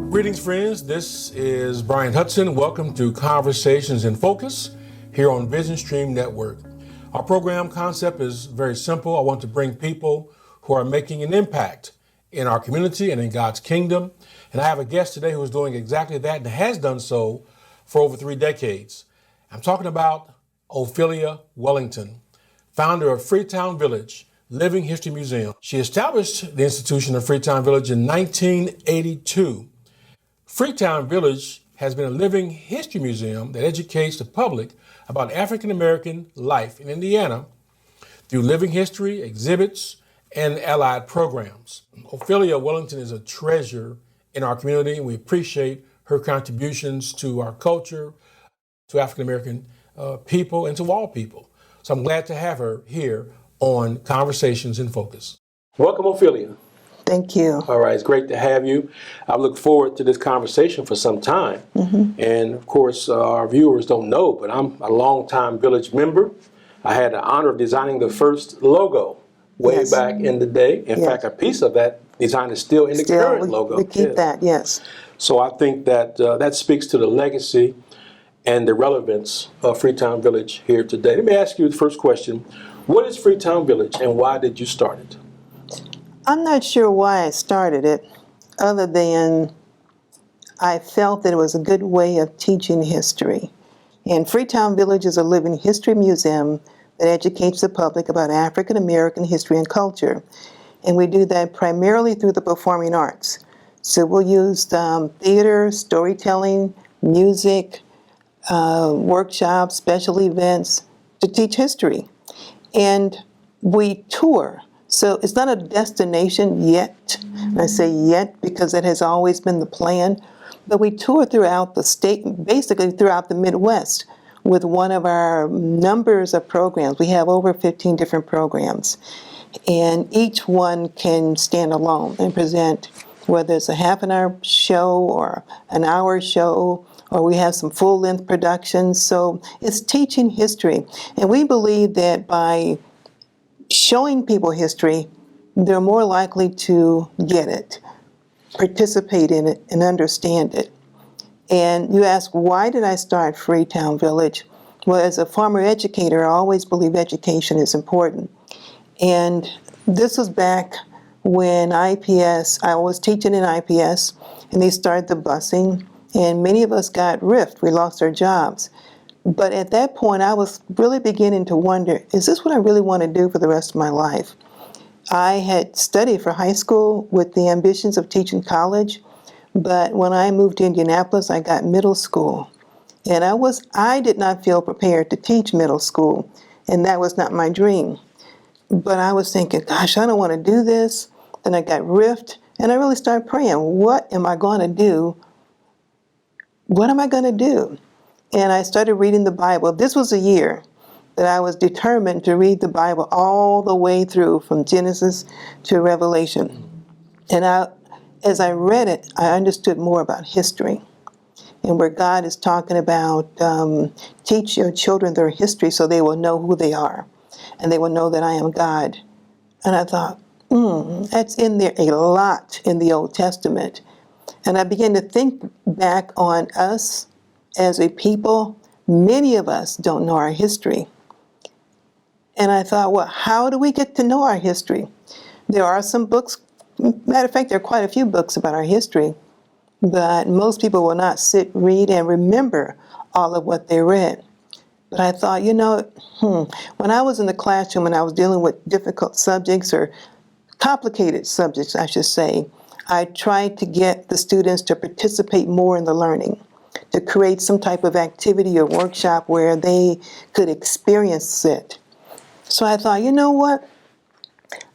Greetings, friends. This is Bryan Hudson. Welcome to Conversations in Focus here on Vision Stream Network. Our program concept is very simple. I want to bring people who are making an impact in our community and in God's kingdom. And I have a guest today who is doing exactly that and has done so for over 3 decades. I'm talking about Ophelia Wellington, founder of Freetown Village, Living History Museum. She established the institution of Freetown Village in 1982. Freetown Village has been a living history museum that educates the public about African American life in Indiana through living history, exhibits, and allied programs. Ophelia Wellington is a treasure in our community, and we appreciate her contributions to our culture, to African American people, and to all people. So I'm glad to have her here on Conversations in Focus. Welcome, Ophelia. Thank you. All right, it's great to have you. I look forward to this conversation for some time. And of course, our viewers don't know, but I'm a longtime Village member. I had the honor of designing the first logo way back in the day. In fact, a piece of that design is still in the current logo. We keep that, yes. So I think that that speaks to the legacy and the relevance of Freetown Village here today. Let me ask you the first question. What is Freetown Village and why did you start it? I'm not sure why I started it, other than I felt that it was a good way of teaching history. And Freetown Village is a living history museum that educates the public about African American history and culture. And we do that primarily through the performing arts. So we'll use theater, storytelling, music, workshops, special events to teach history. And we tour. So it's not a destination yet. I say yet because it has always been the plan. But we tour throughout the state, basically throughout the Midwest, with one of our numbers of programs. We have over 15 different programs. And each one can stand alone and present, whether it's a half an hour show or an hour show, or we have some full-length productions. So it's teaching history. And we believe that by showing people history, they're more likely to get it, participate in it, and understand it. And you ask, why did I start Freetown Village? Well, as a former educator, I always believe education is important. And this was back when IPS, I was teaching in IPS, and they started the busing, and many of us got rift. We lost our jobs. But at that point, I was really beginning to wonder, is this what I really want to do for the rest of my life? I had studied for high school with the ambitions of teaching college, but when I moved to Indianapolis, I got middle school. And I did not feel prepared to teach middle school, and that was not my dream. But I was thinking, gosh, I don't want to do this. Then I got rift, and I really started praying, what am I going to do? What am I going to do? And I started reading the Bible. This was a year that I was determined to read the Bible all the way through, from Genesis to Revelation. And as I read it, I understood more about history, and where God is talking about teach your children their history so they will know who they are, and they will know that I am God. And I thought, that's in there a lot in the Old Testament. And I began to think back on us as a people. Many of us don't know our history. And I thought, well, how do we get to know our history? There are some books, matter of fact, there are quite a few books about our history, but most people will not sit, read, and remember all of what they read. But I thought, when I was in the classroom and I was dealing with difficult subjects, or complicated subjects, I should say, I tried to get the students to participate more in the learning, to create some type of activity or workshop where they could experience it. So I thought, you know what?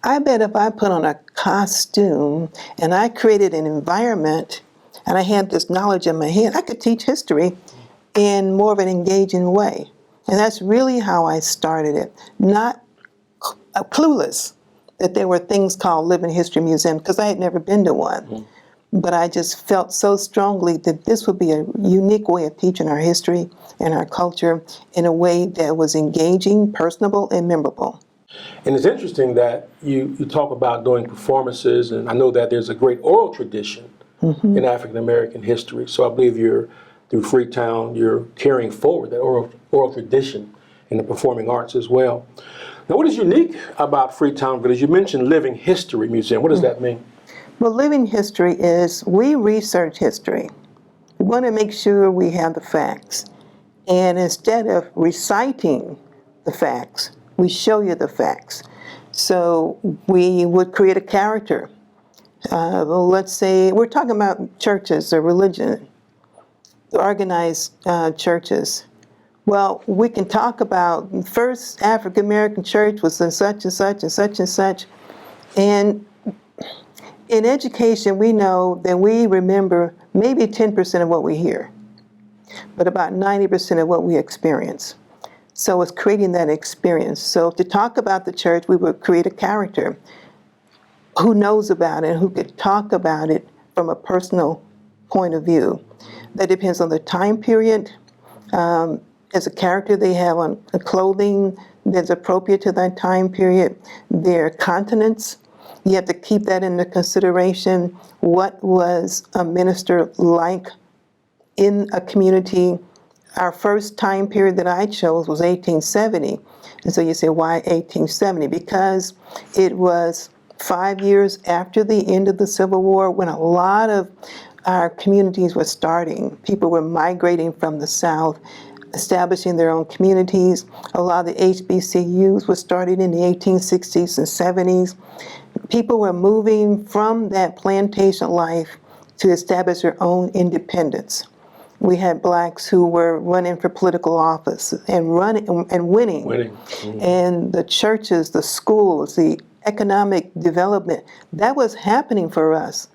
I bet if I put on a costume and I created an environment and I had this knowledge in my head, I could teach history in more of an engaging way. And that's really how I started it. Not clueless that there were things called Living History Museum, because I had never been to one. But I just felt so strongly that this would be a unique way of teaching our history and our culture in a way that was engaging, personable, and memorable. And it's interesting that you talk about doing performances, and I know that there's a great oral tradition in African American history. So I believe through Freetown, you're carrying forward that oral tradition in the performing arts as well. Now, what is unique about Freetown Village? You mentioned Living History Museum. What does that mean? Well, living history is we research history. We want to make sure we have the facts. And instead of reciting the facts, we show you the facts. So we would create a character. Well, let's say we're talking about churches or religion, organized churches. Well, we can talk about the first African American church was in such and such and such and such. And in education, we know that we remember maybe 10% of what we hear, but about 90% of what we experience. So it's creating that experience. So to talk about the church, we would create a character who knows about it, who could talk about it from a personal point of view. That depends on the time period. As a character, they have on clothing that's appropriate to that time period. Their continence, you have to keep that into consideration. What was a minister like in a community? Our first time period that I chose was 1870. And so you say, why 1870? Because it was 5 years after the end of the Civil War, when a lot of our communities were starting. People were migrating from the South, establishing their own communities. A lot of the HBCUs were started in the 1860s and 70s. People were moving from that plantation life to establish their own independence. We had blacks who were running for political office and winning. Mm-hmm. And the churches, the schools, the economic development, that was happening for us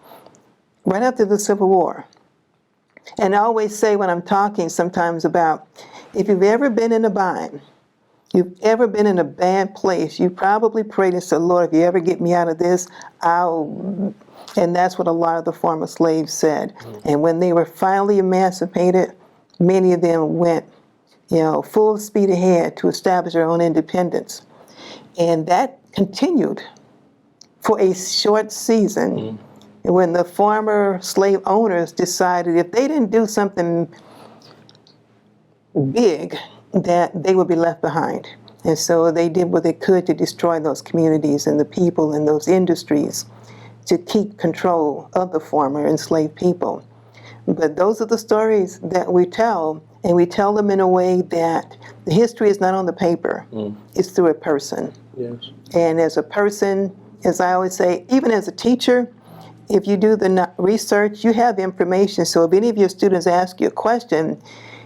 right after the Civil War. And I always say when I'm talking sometimes about, if you've ever been in a bind, you've ever been in a bad place, you probably prayed and said, Lord, if you ever get me out of this, I'll... And that's what a lot of the former slaves said. Mm-hmm. And when they were finally emancipated, many of them went, full speed ahead to establish their own independence. And that continued for a short season. Mm-hmm. When the former slave owners decided if they didn't do something big, that they would be left behind. And so they did what they could to destroy those communities and the people and those industries to keep control of the former enslaved people. But those are the stories that we tell, and we tell them in a way that the history is not on the paper, it's through a person. Yes. And as a person, as I always say, even as a teacher, if you do the research, you have information. So if any of your students ask you a question,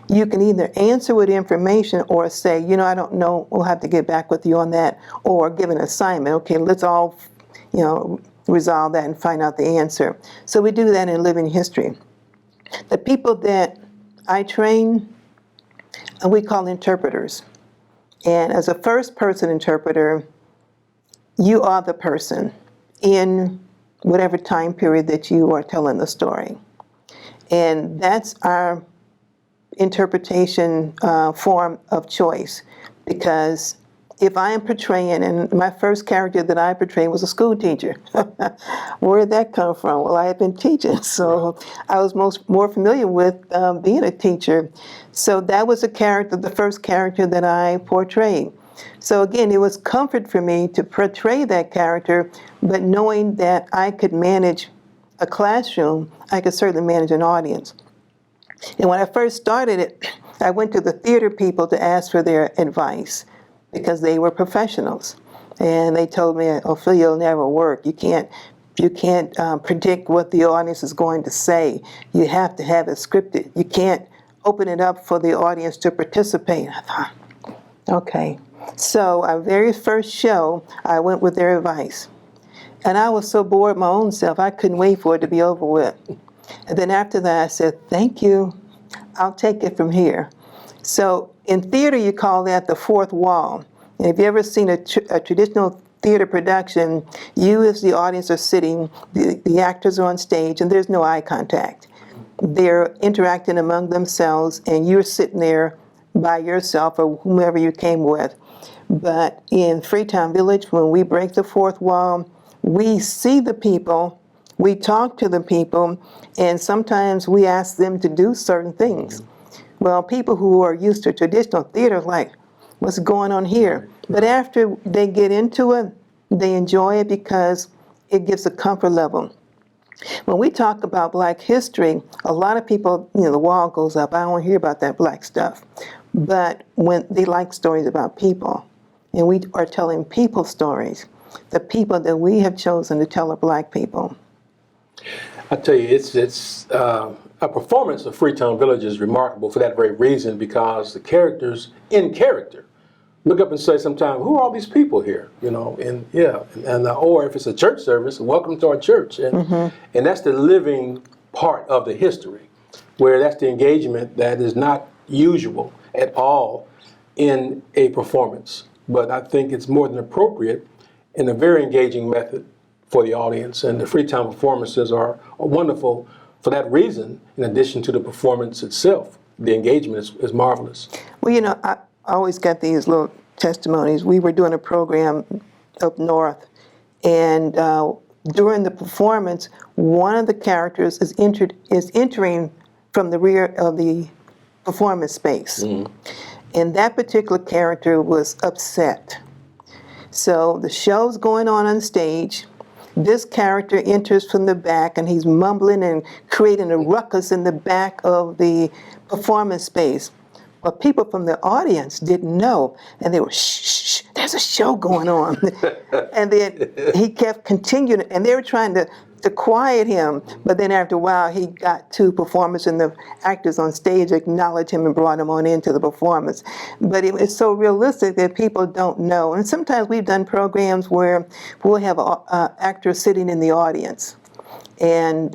you can either answer with information or say, I don't know, we'll have to get back with you on that, or give an assignment. Okay, let's all, resolve that and find out the answer. So we do that in living history. The people that I train, we call interpreters. And as a first-person interpreter, you are the person in whatever time period that you are telling the story. And that's our interpretation form of choice, because if I am portraying, and my first character that I portrayed was a school teacher. Where did that come from? Well, I had been teaching, so I was more familiar with being a teacher. So that was the first character that I portrayed. So again, it was comfort for me to portray that character, but knowing that I could manage a classroom, I could certainly manage an audience. And when I first started it, I went to the theater people to ask for their advice, because they were professionals. And they told me, Ophelia, it'll never work. You can't predict what the audience is going to say. You have to have it scripted. You can't open it up for the audience to participate. I thought, okay. So our very first show, I went with their advice. And I was so bored my own self, I couldn't wait for it to be over with. And then after that, I said, thank you. I'll take it from here. So in theater, you call that the fourth wall. And if you've ever seen a traditional theater production, you as the audience are sitting, the actors are on stage, and there's no eye contact. They're interacting among themselves, and you're sitting there by yourself or whomever you came with. But in Freetown Village, when we break the fourth wall, we see the people, we talk to the people, and sometimes we ask them to do certain things. Well, people who are used to traditional theater like, what's going on here? But after they get into it, they enjoy it because it gives a comfort level. When we talk about Black history, a lot of people, the wall goes up. I don't want to hear about that Black stuff. But when they like stories about people, and we are telling people stories, the people that we have chosen to tell are Black people. I tell you, it's a performance of Freetown Village is remarkable for that very reason, because the characters in character look up and say sometimes, who are all these people here? Or if it's a church service, welcome to our church. And that's the living part of the history, where that's the engagement that is not usual at all in a performance. But I think it's more than appropriate and a very engaging method for the audience. And the Freetown performances are wonderful for that reason, in addition to the performance itself. The engagement is marvelous. Well, I always got these little testimonies. We were doing a program up north, and during the performance, one of the characters is entering from the rear of the performance space. And that particular character was upset. So the show's going on stage. This character enters from the back, and he's mumbling and creating a ruckus in the back of the performance space. But people from the audience didn't know, and they were, shh, shh, there's a show going on. And then he kept continuing, and they were trying to quiet him, but then after a while he got to performance, and the actors on stage acknowledged him and brought him on into the performance. But it's so realistic that people don't know. And sometimes we've done programs where we'll have an actor sitting in the audience, and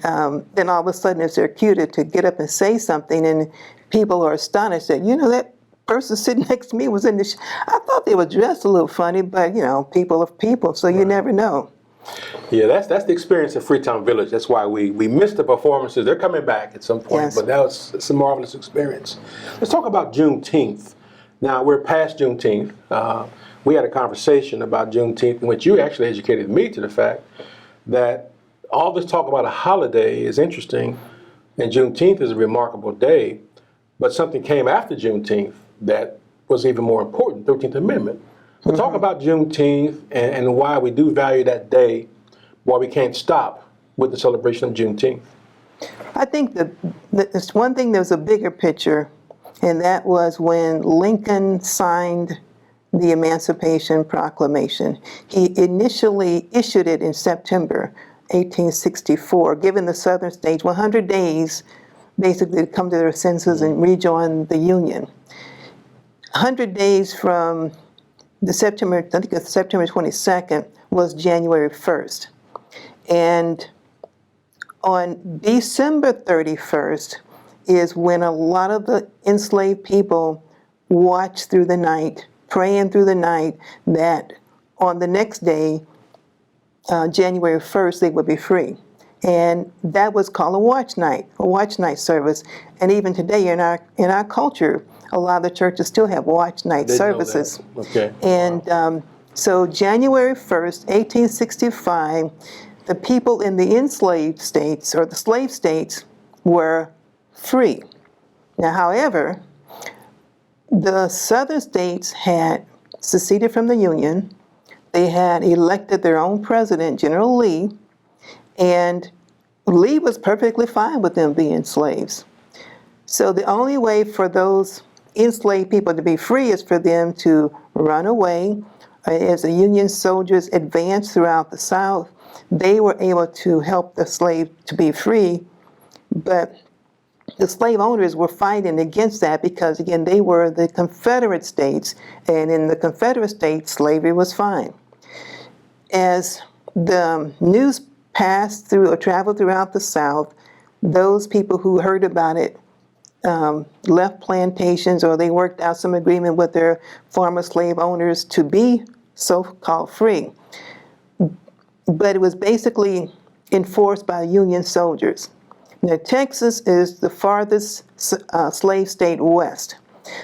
then all of a sudden it's their cue to get up and say something, and people are astonished that, that person sitting next to me was in the I thought they were dressed a little funny, but people are people, so you never know. Yeah, that's the experience of Freetown Village. That's why we missed the performances. They're coming back at some point, but it's a marvelous experience. Let's talk about Juneteenth. Now, we're past Juneteenth. We had a conversation about Juneteenth in which you actually educated me to the fact that all this talk about a holiday is interesting, and Juneteenth is a remarkable day, but something came after Juneteenth that was even more important, 13th Amendment. So talk about Juneteenth and why we do value that day, why we can't stop with the celebration of Juneteenth. I think there's one thing, there was a bigger picture, and that was when Lincoln signed the Emancipation Proclamation. He initially issued it in September 1864, giving the southern states 100 days basically to come to their senses and rejoin the Union. 100 days from September 22nd was January 1st. And on December 31st is when a lot of the enslaved people watched through the night, praying through the night, that on the next day, January 1st, they would be free. And that was called a watch night service. And even today in our culture, a lot of the churches still have watch night services. Okay. And so January 1st, 1865, the people in the enslaved states, or the slave states, were free. Now, however, the southern states had seceded from the Union. They had elected their own president, General Lee, and Lee was perfectly fine with them being slaves. So the only way for those enslaved people to be free is for them to run away. As the Union soldiers advanced throughout the South, they were able to help the slave to be free, but the slave owners were fighting against that because, again, they were the Confederate states, and in the Confederate states, slavery was fine. As the news passed through or traveled throughout the South, those people who heard about it left plantations, or they worked out some agreement with their former slave owners to be so-called free. But it was basically enforced by Union soldiers. Now, Texas is the farthest slave state west.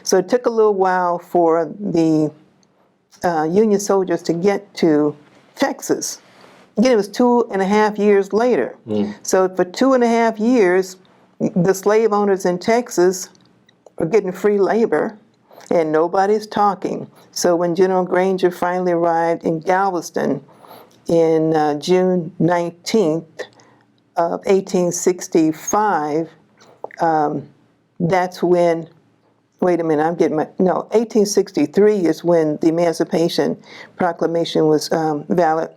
So it took a little while for the Union soldiers to get to Texas. Again, it was 2.5 years later. So for 2.5 years, the slave owners in Texas are getting free labor, and nobody's talking. So when General Granger finally arrived in Galveston in June 19th of 1865, that's when, wait a minute, 1863 is when the Emancipation Proclamation was valid.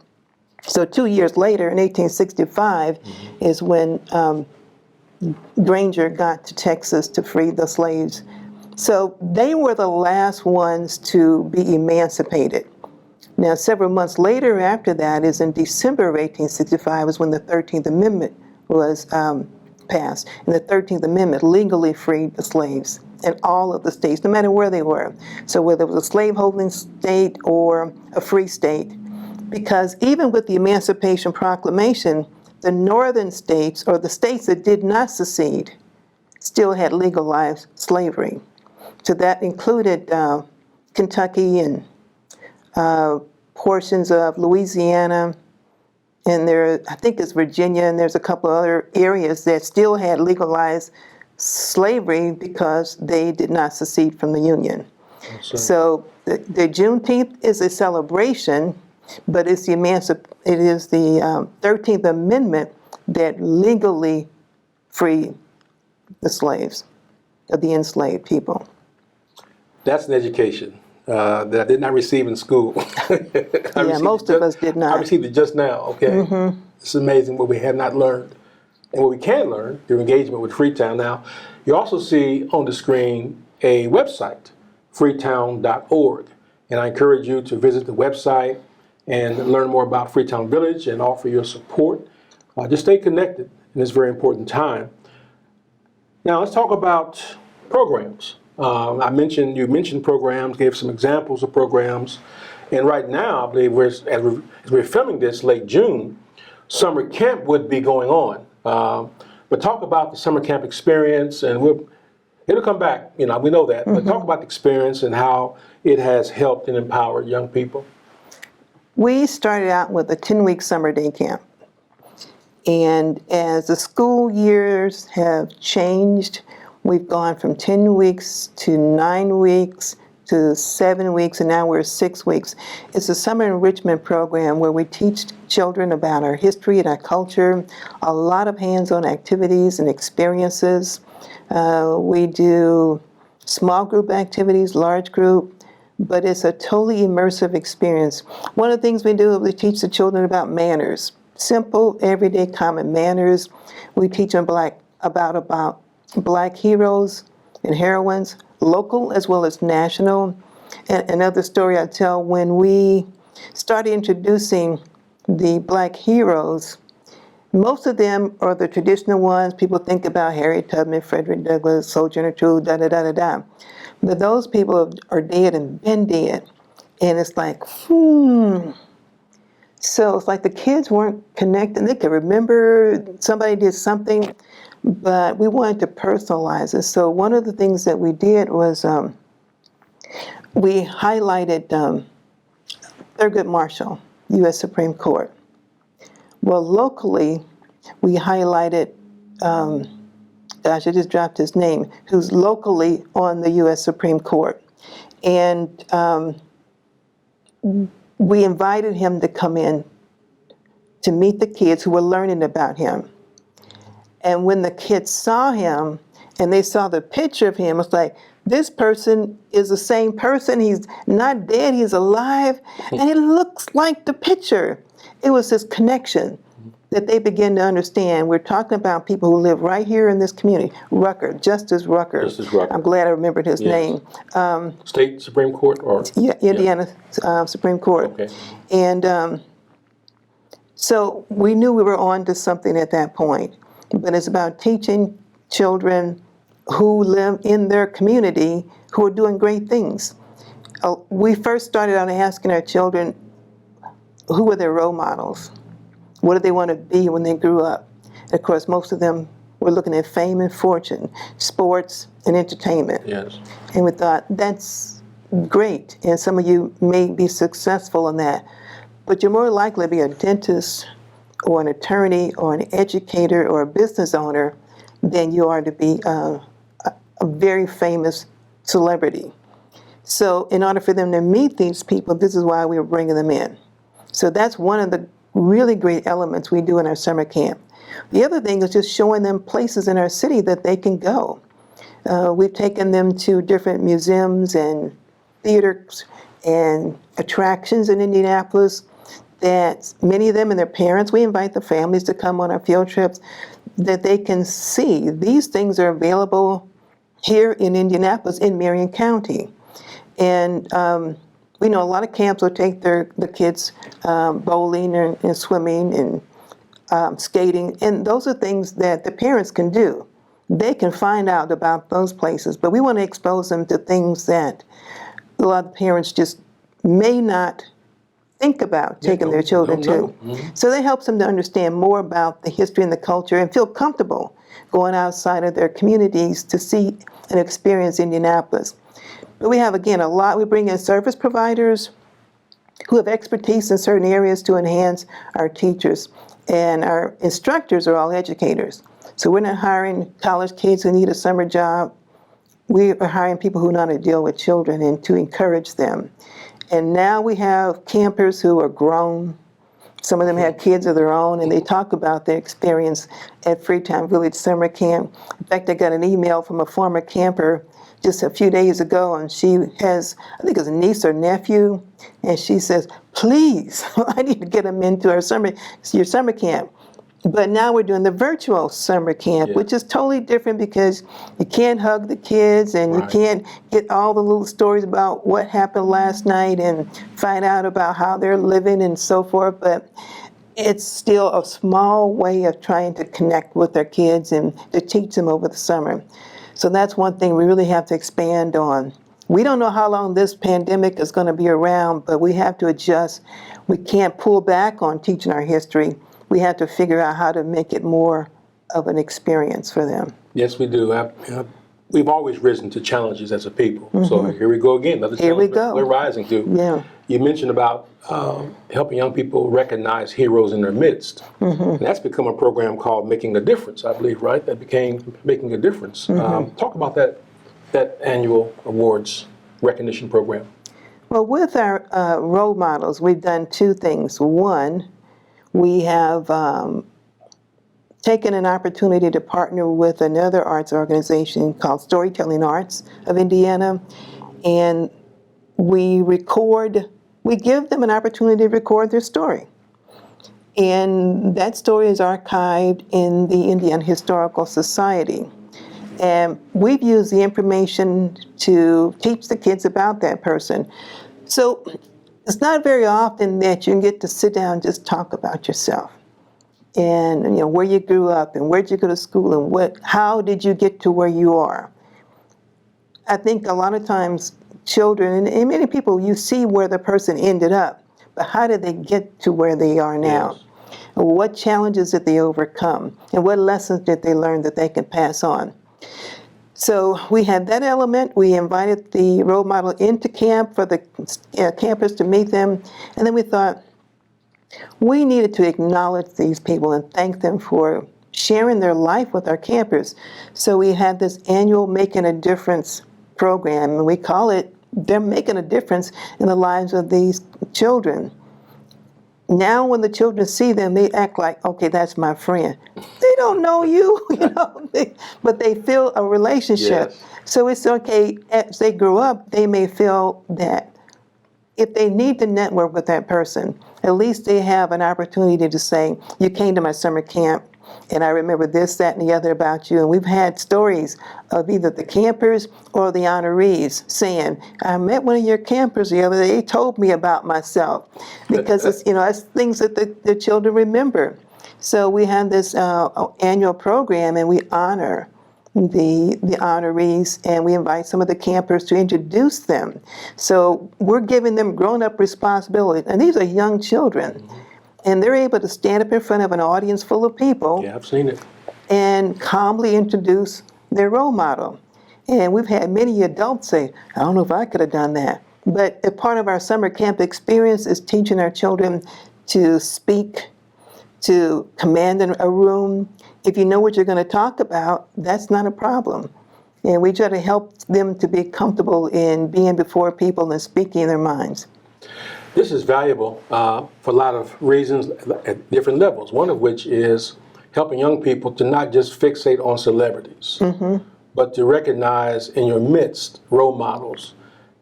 So 2 years later, in 1865, is when Granger got to Texas to free the slaves. So they were the last ones to be emancipated. Now, several months later after that is in December of 1865 was when the 13th Amendment was passed. And the 13th Amendment legally freed the slaves in all of the states, no matter where they were. So whether it was a slaveholding state or a free state, because even with the Emancipation Proclamation, the northern states, or the states that did not secede, still had legalized slavery. So that included Kentucky and portions of Louisiana, and there, I think it's Virginia, and there's a couple of other areas that still had legalized slavery because they did not secede from the Union. So the Juneteenth is a celebration, but it's the 13th Amendment that legally freed the slaves, of the enslaved people. That's an education that I did not receive in school. Most of us did not. I received it just now, okay? It's amazing what we have not learned and what we can learn through engagement with Freetown. Now, you also see on the screen a website, freetown.org. And I encourage you to visit the website and learn more about Freetown Village and offer your support. Just stay connected in this very important time. Now, let's talk about programs. You mentioned programs, gave some examples of programs, and right now, I believe as we're filming this late June, summer camp would be going on. But talk about the summer camp experience, and it'll come back. We know that. But talk about the experience and how it has helped and empowered young people. We started out with a 10-week summer day camp, and as the school years have changed, we've gone from 10 weeks to 9 weeks to 7 weeks, and now we're 6 weeks. It's a summer enrichment program where we teach children about our history and our culture, a lot of hands-on activities and experiences. We do small group activities, large group, but it's a totally immersive experience. One of the things we do is we teach the children about manners, simple, everyday, common manners. We teach them about Black heroes and heroines, local as well as national. And another story I tell, when we started introducing the Black heroes, most of them are the traditional ones. People think about Harriet Tubman, Frederick Douglass, Sojourner Truth, da-da-da-da-da. But those people are dead and been dead. And it's like, So it's like the kids weren't connected. They could remember somebody did something, but we wanted to personalize it. So one of the things that we did was we highlighted Thurgood Marshall, U.S. Supreme Court. Well, locally, we highlighted, I just dropped his name, who's locally on the U.S. Supreme Court. And we invited him to come in to meet the kids who were learning about him. And when the kids saw him and they saw the picture of him, it's like, this person is the same person. He's not dead, he's alive, and he looks like the picture. It was this connection that they began to understand. We're talking about people who live right here in this community. Justice Rucker. Justice Rucker. I'm glad I remembered his name. State Supreme Court? Indiana Supreme Court. Okay. And so we knew we were on to something at that point. But it's about teaching children who live in their community who are doing great things. We first started out asking our children, who were their role models? What did they want to be when they grew up? And of course, most of them were looking at fame and fortune, sports and entertainment. Yes. And we thought, that's great. And some of you may be successful in that. But you're more likely to be a dentist, or an attorney or an educator or a business owner than you are to be a very famous celebrity. So in order for them to meet these people, this is why we were bringing them in. So that's one of the really great elements we do in our summer camp. The other thing is just showing them places in our city that they can go. We've taken them to different museums and theaters and attractions in Indianapolis that many of them and their parents, we invite the families to come on our field trips, that they can see these things are available here in Indianapolis in Marion County. And we know a lot of camps will take the kids bowling and swimming and skating, and those are things that the parents can do. They can find out about those places, but we want to expose them to things that a lot of parents just may not think about taking their children to. Mm-hmm. So that helps them to understand more about the history and the culture and feel comfortable going outside of their communities to see and experience Indianapolis. But we have, again, a lot. We bring in service providers who have expertise in certain areas to enhance our teachers. And our instructors are all educators. So we're not hiring college kids who need a summer job. We are hiring people who know how to deal with children and to encourage them. And now we have campers who are grown. Some of them have kids of their own, and they talk about their experience at Freetown Village Summer Camp. In fact, I got an email from a former camper just a few days ago, and she has, I think it's a niece or nephew, and she says, please, I need to get them into your summer camp. But now we're doing the virtual summer camp, which is totally different because you can't hug the kids and you can't get all the little stories about what happened last night and find out about how they're living and so forth. But it's still a small way of trying to connect with their kids and to teach them over the summer. So that's one thing we really have to expand on. We don't know how long this pandemic is going to be around, but we have to adjust. We can't pull back on teaching our history. We have to figure out how to make it more of an experience for them. Yes, we do. We've always risen to challenges as a people. Mm-hmm. So here we go again, another challenge we're rising to. Yeah. You mentioned about helping young people recognize heroes in their midst. Mm-hmm. And that's become a program called Making a Difference, I believe, right? That became Making a Difference. Mm-hmm. Talk about that annual awards recognition program. Well, with our role models, we've done two things. One, we have taken an opportunity to partner with another arts organization called Storytelling Arts of Indiana, and we give them an opportunity to record their story. And that story is archived in the Indiana Historical Society. And we've used the information to teach the kids about that person. So it's not very often that you can get to sit down and just talk about yourself. And where you grew up and where did you go to school and how did you get to where you are. I think a lot of times children and many people, you see where the person ended up, but how did they get to where they are now? Yes. What challenges did they overcome? And what lessons did they learn that they can pass on? So we had that element. We invited the role model into camp for the campers to meet them. And then we thought we needed to acknowledge these people and thank them for sharing their life with our campers. So we had this annual Making a Difference program, and we call it They're Making a Difference in the Lives of These Children. Now when the children see them, they act like, okay, that's my friend. They don't know you, but they feel a relationship. Yes. So it's okay, as they grow up, they may feel that if they need to network with that person, at least they have an opportunity to say, you came to my summer camp, and I remember this, that, and the other about you. And we've had stories of either the campers or the honorees saying, I met one of your campers the other day, he told me about myself. Because it's things that the children remember. So we have this annual program, and we honor the honorees, and we invite some of the campers to introduce them. So we're giving them grown-up responsibility. And these are young children. Mm-hmm. And they're able to stand up in front of an audience full of people. Yeah, I've seen it. And calmly introduce their role model. And we've had many adults say, I don't know if I could have done that. But a part of our summer camp experience is teaching our children to speak, to command a room. If you know what you're going to talk about, that's not a problem. And we try to help them to be comfortable in being before people and speaking their minds. This is valuable for a lot of reasons at different levels, one of which is helping young people to not just fixate on celebrities, but to recognize in your midst role models,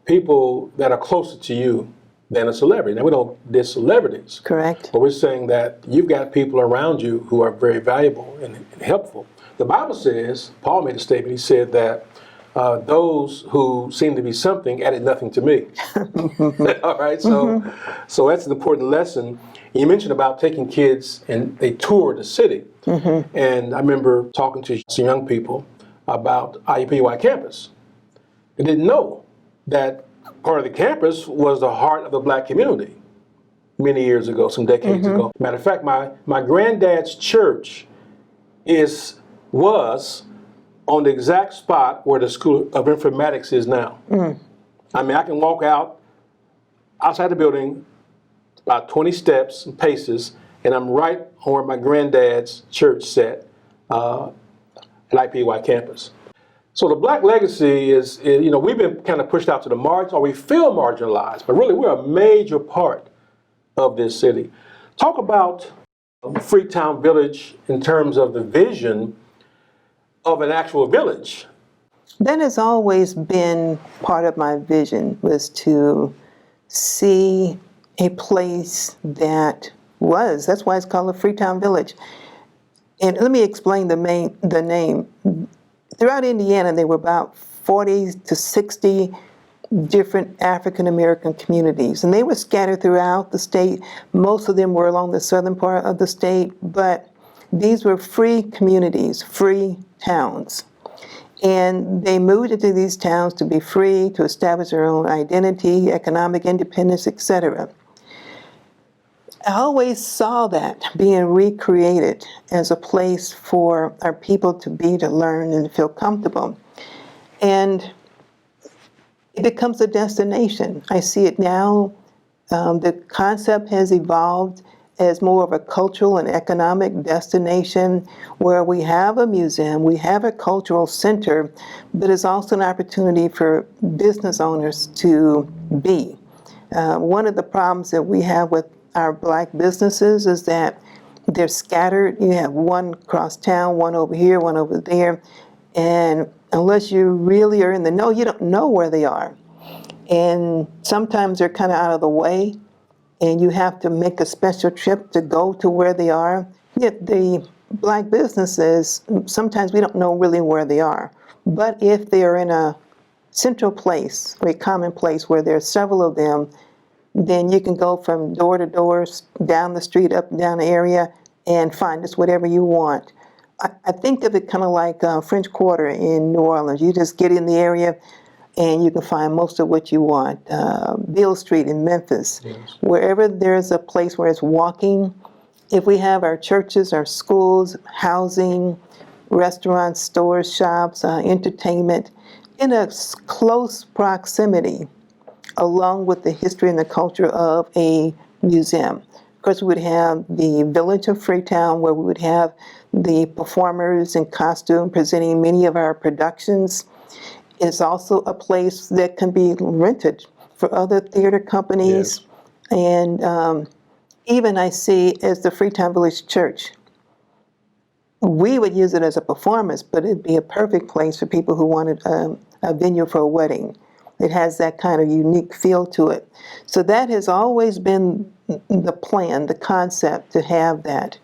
people that are closer to you than a celebrity. Now, we don't diss celebrities. Correct. But we're saying that you've got people around you who are very valuable and helpful. The Bible says, Paul made a statement, he said that those who seem to be something added nothing to me. All right, so that's an important lesson. You mentioned about taking kids and they toured the city. And I remember talking to some young people about IUPUI campus. They didn't know that part of the campus was the heart of the black community many years ago, some decades ago. Matter of fact, my granddad's church was on the exact spot where the School of Informatics is now. I mean, I can walk outside the building about 20 steps and paces, and I'm right on where my granddad's church sat at IUPUI campus. So the black legacy is, we've been kind of pushed out to the margins, or we feel marginalized, but really we're a major part of this city. Talk about Freetown Village in terms of the vision of an actual village. That has always been part of my vision, was to see a place that's why it's called the Freetown Village. And let me explain the name. Throughout Indiana, there were about 40 to 60 different African American communities, and they were scattered throughout the state. Most of them were along the southern part of the state, but these were free communities, free towns. And they moved into these towns to be free, to establish their own identity, economic independence, etc. I always saw that being recreated as a place for our people to be, to learn, and to feel comfortable. And it becomes a destination. I see it now. The concept has evolved as more of a cultural and economic destination where we have a museum, we have a cultural center, but it's also an opportunity for business owners to be. One of the problems that we have with our black businesses is that they're scattered. You have one across town, one over here, one over there, and unless you really are in the know, you don't know where they are. And sometimes they're kind of out of the way, and you have to make a special trip to go to where they are. Yet the black businesses, sometimes we don't know really where they are. But if they are in a central place, or a common place where there are several of them, then you can go from door to door, down the street, up and down the area, and find just whatever you want. I think of it kind of like French Quarter in New Orleans. You just get in the area and you can find most of what you want. Beale Street in Memphis. Yes. Wherever there's a place where it's walking, if we have our churches, our schools, housing, restaurants, stores, shops, entertainment, in a close proximity, along with the history and the culture of a museum. Of course, we would have the village of Freetown, where we would have the performers in costume presenting many of our productions. It's also a place that can be rented for other theater companies. Yes. And even I see as the Freetown Village Church, we would use it as a performance, but it'd be a perfect place for people who wanted a venue for a wedding. It has that kind of unique feel to it. So that has always been the plan, the concept, to have that.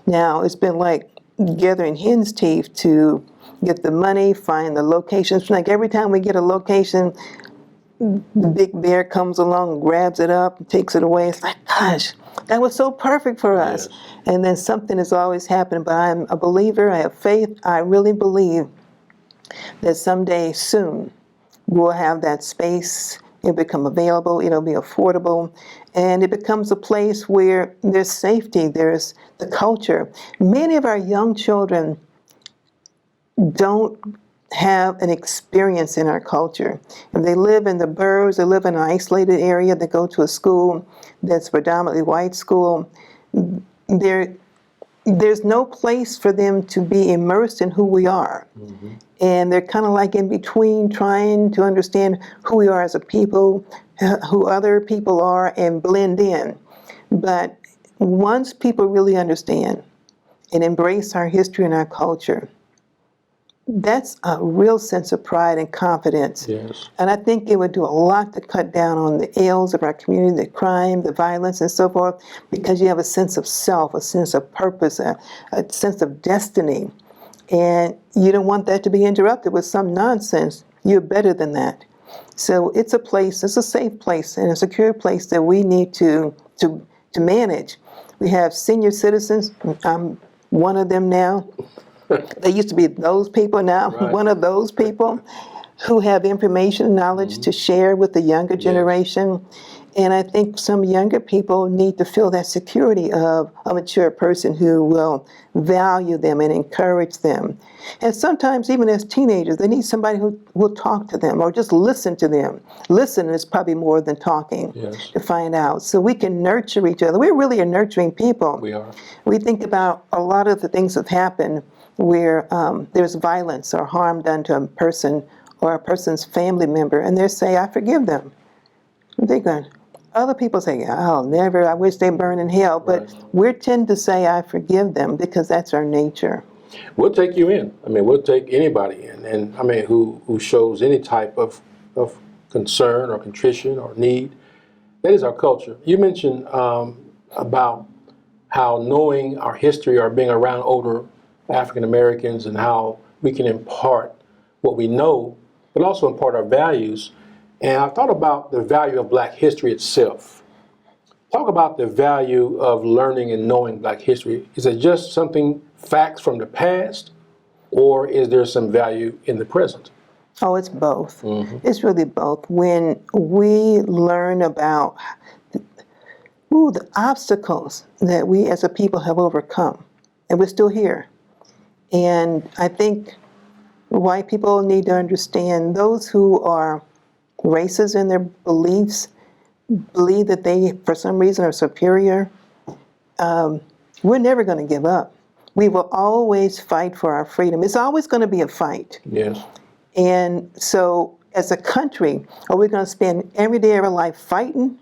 Now, it's been like gathering hen's teeth to get the money, find the locations. Like every time we get a location, the big bear comes along, grabs it up, takes it away. It's like, gosh, that was so perfect for us. Yes. And then something is always happening. But I'm a believer, I have faith, I really believe that someday soon we'll have that space, it'll become available, it'll be affordable, and it becomes a place where there's safety, there's the culture. Many of our young children don't have an experience in our culture. If they live in the burbs, they live in an isolated area, they go to a school that's predominantly white school, they're there's no place for them to be immersed in who we are. And they're kind of like in between, trying to understand who we are as a people, who other people are, and blend in. But once people really understand and embrace our history and our culture, that's a real sense of pride and confidence. Yes. And I think it would do a lot to cut down on the ills of our community, the crime, the violence, and so forth, because you have a sense of self, a sense of purpose, a sense of destiny. And you don't want that to be interrupted with some nonsense. You're better than that. So it's a place, it's a safe place and a secure place that we need to manage. We have senior citizens. I'm one of them now. They used to be those people now, Right. one of those people who have information and knowledge to share with the younger generation. And I think some younger people need to feel that security of a mature person who will value them and encourage them. And sometimes, even as teenagers, they need somebody who will talk to them or just listen to them. Listen is probably more than talking to find out. So we can nurture each other. We're really a nurturing people. We are. We think about a lot of the things that have happened where there's violence or harm done to a person or a person's family member, and they say, I forgive them. They're going, other people say, oh, never, I wish they burn in hell. But we tend to say, I forgive them, because that's our nature. We'll take you in. I mean, we'll take anybody in, and I mean, who shows any type of concern or contrition or need. That is our culture. You mentioned about how knowing our history or being around older African Americans and how we can impart what we know, but also impart our values. And I thought about the value of Black history itself. Talk about the value of learning and knowing Black history. Is it just something, facts from the past, or is there some value in the present? Oh, it's both. It's really both. When we learn about the obstacles that we as a people have overcome, and we're still here. And I think white people need to understand those who are racist in their beliefs, believe that they, for some reason, are superior. We're never going to give up. We will always fight for our freedom. It's always going to be a fight. Yes. And so, as a country, are we going to spend every day of our life fighting,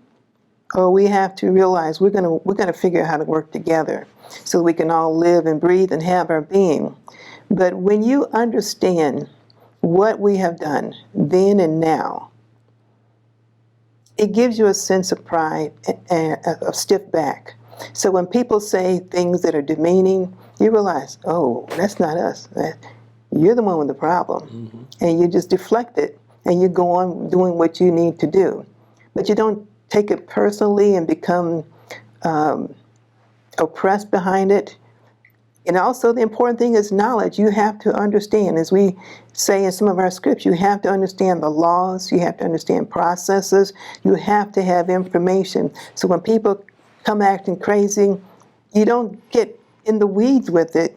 or we have to realize we're going to figure out how to work together so we can all live and breathe and have our being? But when you understand what we have done then and now, it gives you a sense of pride and a stiff back. So when people say things that are demeaning, you realize, oh, that's not us. You're the one with the problem. And you just deflect it, and you go on doing what you need to do. But you don't take it personally and become oppressed behind it. And also the important thing is knowledge. You have to understand, as we say in some of our scripts, you have to understand the laws, you have to understand processes, you have to have information. So when people come acting crazy, you don't get in the weeds with it.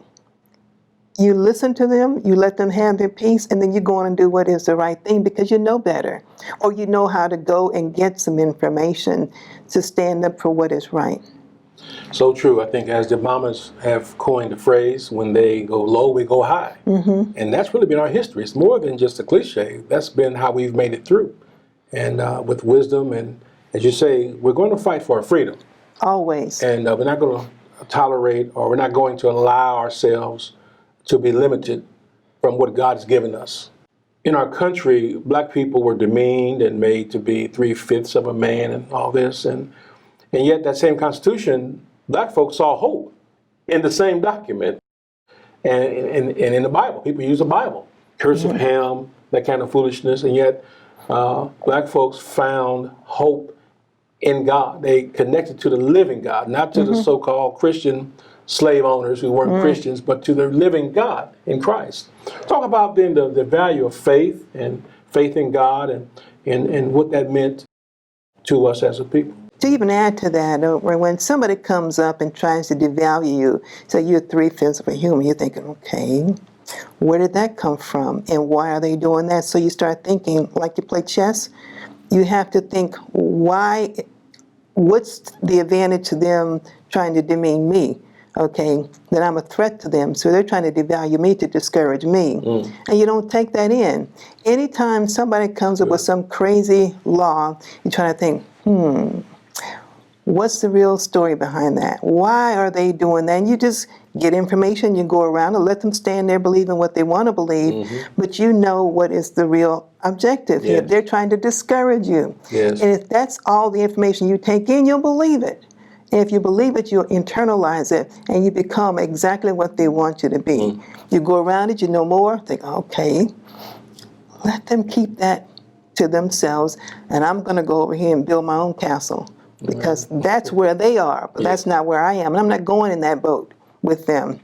You listen to them, you let them have their peace, and then you go on and do what is the right thing because you know better. Or you know how to go and get some information to stand up for what is right. So true. I think as the mamas have coined the phrase, when they go low, we go high. And that's really been our history. It's more than just a cliche. That's been how we've made it through. And with wisdom, and as you say, we're going to fight for our freedom. Always. And we're not going to tolerate, or we're not going to allow ourselves to be limited from what God has given us. In our country, Black people were demeaned and made to be 3/5 of a man and all this. And yet that same Constitution, Black folks saw hope in the same document. And in the Bible, people use the Bible. Curse of Ham, that kind of foolishness. And yet Black folks found hope in God. They connected to the living God, not to the so-called Christian slave owners who weren't Christians, but to the living God in Christ. Talk about then the value of faith and faith in God and what that meant to us as a people. To even add to that, when somebody comes up and tries to devalue you, say you're 3/5 of a human, you're thinking, okay, where did that come from? And why are they doing that? So you start thinking, like you play chess, you have to think, what's the advantage to them trying to demean me? okay, that I'm a threat to them. So they're trying to devalue me to discourage me. And you don't take that in. Anytime somebody comes up with some crazy law, you're trying to think, what's the real story behind that? Why are they doing that? And you just get information, you go around and let them stand there believing what they want to believe, but you know what is the real objective here. They're trying to discourage you. And if that's all the information you take in, you'll believe it. And if you believe it, you'll internalize it, and you become exactly what they want you to be. You go around it, you know more, think, okay, let them keep that to themselves, and I'm going to go over here and build my own castle, because that's where they are, but that's not where I am, and I'm not going in that boat with them.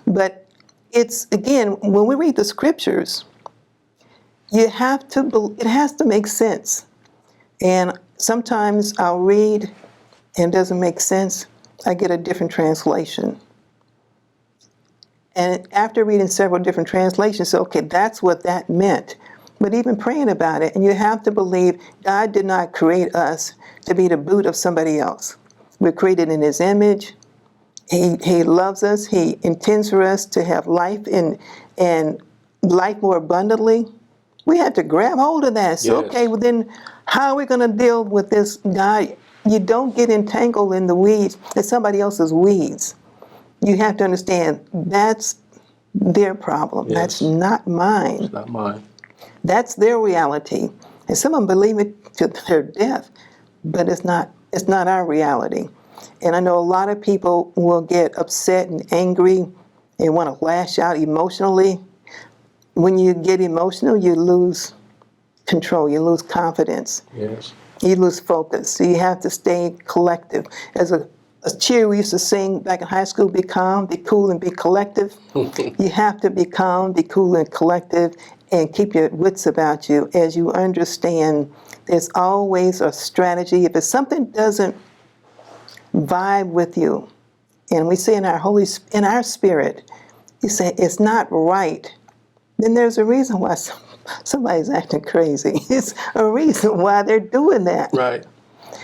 But it's, again, when we read the scriptures, it has to make sense. And sometimes I'll read and it doesn't make sense, I get a different translation. And after reading several different translations, so, okay, that's what that meant. But even praying about it, and you have to believe God did not create us to be the boot of somebody else. We're created in His image. He loves us. He intends for us to have life and life more abundantly. We have to grab hold of that. So, okay, well then, how are we going to deal with this guy? You don't get entangled in the weeds, in somebody else's weeds. You have to understand that's their problem. That's not mine. It's not mine. That's their reality. And some of them believe it to their death, but it's not our reality. And I know a lot of people will get upset and angry and want to lash out emotionally. When you get emotional, you lose control, you lose confidence. You lose focus. So you have to stay collective. As a cheer we used to sing back in high school, be calm, be cool, and be collective. You have to be calm, be cool, and collective, and keep your wits about you as you understand there's always a strategy. If something doesn't vibe with you, and we say in our spirit, you say it's not right, then there's a reason why somebody's acting crazy. It's a reason why they're doing that. Right.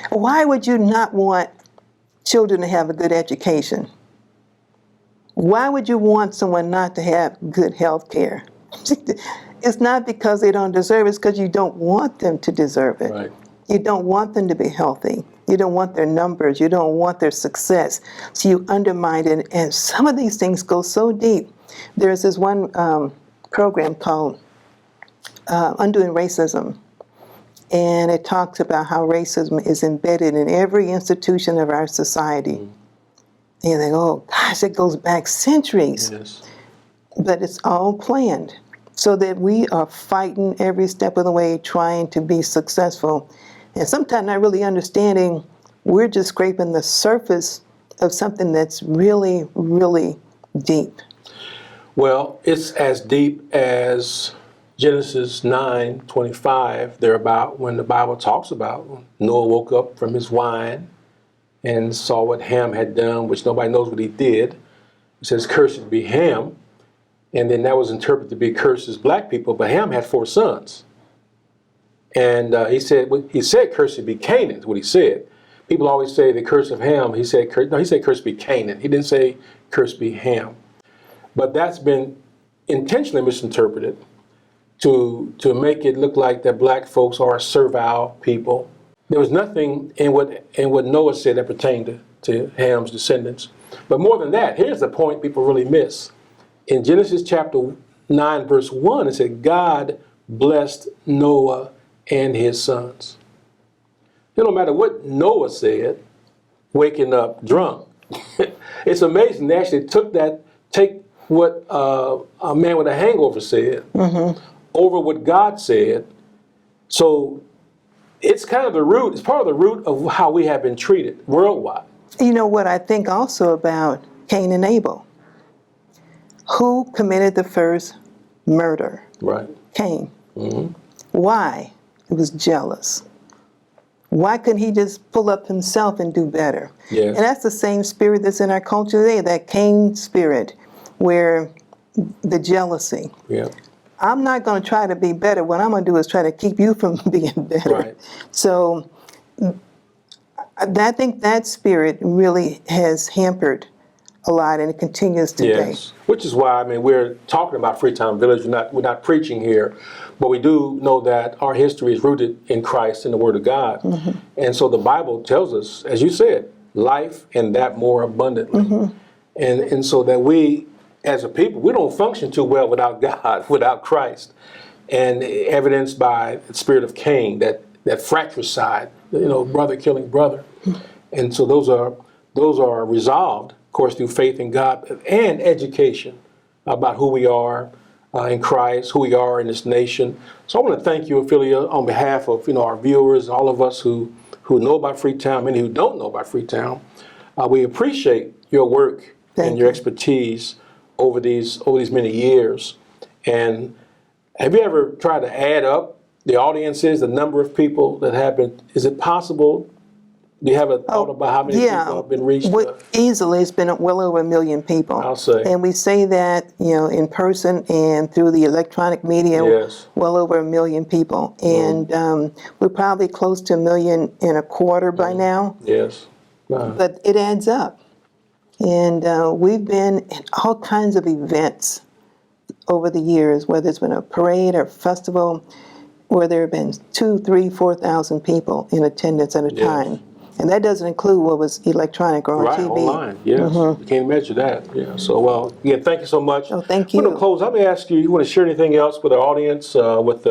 Why would you not want children to have a good education? Why would you want someone not to have good health care? It's not because they don't deserve it, it's because you don't want them to deserve it. Right. You don't want them to be healthy. You don't want their numbers. You don't want their success. So you undermine it. And some of these things go so deep. There's this one program called Undoing Racism. And it talks about how racism is embedded in every institution of our society. And you think, oh, gosh, it goes back centuries. But it's all planned so that we are fighting every step of the way, trying to be successful. And sometimes not really understanding we're just scraping the surface of something that's really, really deep. Well, it's as deep as Genesis 9:25, thereabout, when the Bible talks about Noah woke up from his wine and saw what Ham had done, which nobody knows what he did. It says, cursed be Ham. And then that was interpreted to be cursed as black people, but Ham had 4 sons. And he said, cursed be Canaan, is what he said. People always say the curse of Ham. He said cursed be Canaan. He didn't say cursed be Ham. But that's been intentionally misinterpreted to make it look like that black folks are servile people. There was nothing in what Noah said that pertained to Ham's descendants. But more than that, here's the point people really miss. In Genesis chapter 9, verse 1, it said, God blessed Noah and his sons. It don't matter what Noah said, waking up drunk. It's amazing they actually take what a man with a hangover said over what God said. So it's kind of the root, it's part of the root of how we have been treated worldwide. You know what I think also about Cain and Abel? Who committed the first murder? Right. Cain. Why? He was jealous. Why couldn't he just pull up himself and do better? And that's the same spirit that's in our culture today, that Cain spirit, where the jealousy. I'm not going to try to be better. What I'm going to do is try to keep you from being better. So I think that spirit really has hampered a lot, and it continues today. Yes, which is why, I mean, we're talking about Freetown Village. We're not preaching here, but we do know that our history is rooted in Christ and the Word of God. And so the Bible tells us, as you said, life and that more abundantly. And so that we, as a people, we don't function too well without God, without Christ. And evidenced by the spirit of Cain, that fratricide, brother killing brother. And so those are resolved, of course, through faith in God and education about who we are in Christ, who we are in this nation. So I want to thank you, Ophelia, on behalf of our viewers, all of us who know about Freetown, many who don't know about Freetown. We appreciate your work and your expertise over these many years. And have you ever tried to add up the audiences, the number of people that have been? Is it possible? Do you have a thought about how many people have been reached? Easily, it's been well over 1 million people. I'll say. And we say that, in person and through the electronic media, well over 1 million people. And we're probably close to 1.25 million by now. Yes. But it adds up. And we've been in all kinds of events over the years, whether it's been a parade or festival, where there have been 2,000, 3,000, 4,000 people in attendance at a time. And that doesn't include what was electronic or on TV. Online, yes. You can't measure that. Yeah. So, well, again, thank you so much. Oh, thank you. I'm going to close. Let me ask you want to share anything else with our audience, with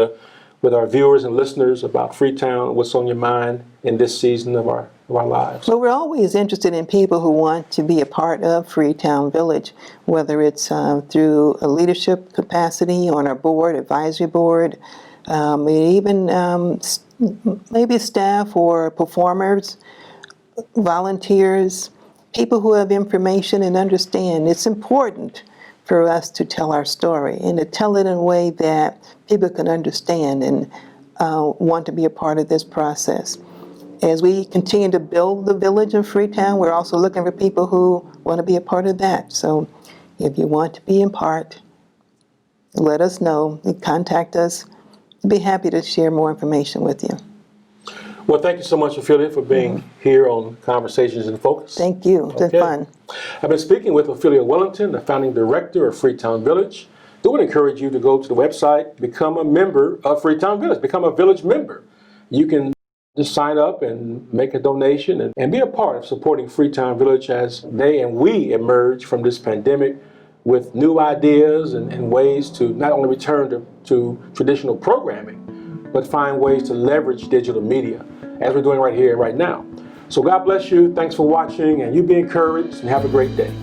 our viewers and listeners about Freetown? What's on your mind in this season of our lives? Well, we're always interested in people who want to be a part of Freetown Village, whether it's through a leadership capacity on our board, advisory board, even maybe staff or performers, volunteers, people who have information and understand. It's important for us to tell our story and to tell it in a way that people can understand and want to be a part of this process. As we continue to build the village of Freetown, we're also looking for people who want to be a part of that. So if you want to be in part, let us know. Contact us. We'd be happy to share more information with you. Well, thank you so much, Ophelia, for being here on Conversations in Focus. Thank you. It's been fun. I've been speaking with Ophelia Wellington, the founding director of Freetown Village. I would encourage you to go to the website, become a member of Freetown Village, become a village member. You can just sign up and make a donation and be a part of supporting Freetown Village as they and we emerge from this pandemic with new ideas and ways to not only return to traditional programming, but find ways to leverage digital media, as we're doing right here, right now. So God bless you. Thanks for watching, and you be encouraged, and have a great day.